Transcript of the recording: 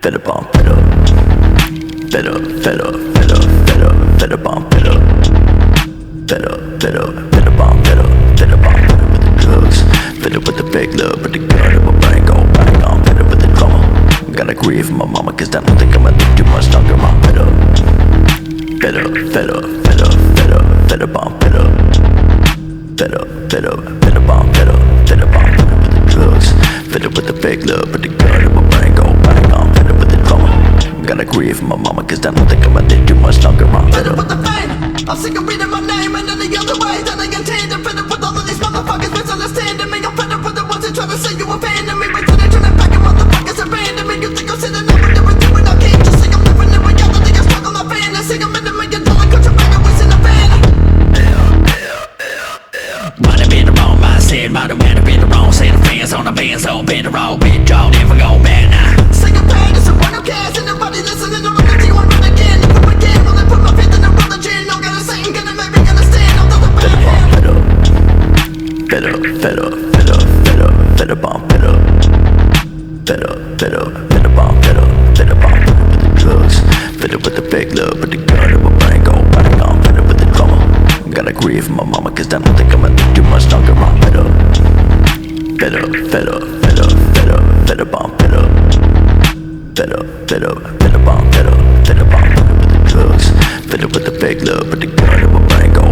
Better bump it up. Better bump it up. Better bump it up. Better bump it up with the drugs. Better with the big love, but the gun in my brain go bang on. Better with the drama. Gotta grieve for my mama, cause I don't think I'ma live too much longer. Bump it up. Better bump it up. Better bump it up. Better bump it up with the drugs. Better with the big love, but the gun in my brain go bang on. Better with the drama. Gotta grieve for my mama, cause I don't think I'ma live too much longer. Bump it Better up. with the fame. I'm sick of reading my name and any other way that I intend. I'm fed up with all of these motherfuckers misunderstanding me. I'm fed up with the ones that try to say you abandon me. Wait till they turn it back and motherfuckers abandon me. You think I'm sitting up and never doing I can't just think I'm living in reality. I'm stuck on my fantasy. I'm in $1 million contract and wasting a van. Might have been the wrong mindset, might have been the wrong set of fans on the band, so been the wrong bit, draw, never go back now. Sing a pain, it's a one who cares. And nobody listening to look at you and run again. If I'm again, will they put my faith in the religion? No gotta sing, gonna make me understand. I'm the bad. Better bump it up. Better bump it up. Better bump it up with the drugs. Better with the big love, but the gun in my brain go bang on. Better with the drama. Gotta grieve for my mama, cause I don't think I'ma live too much longer. Bump it up. Better bump it up. Better bump it up. Better bump it up with the drugs. Better with the big love, but the gun in my brain go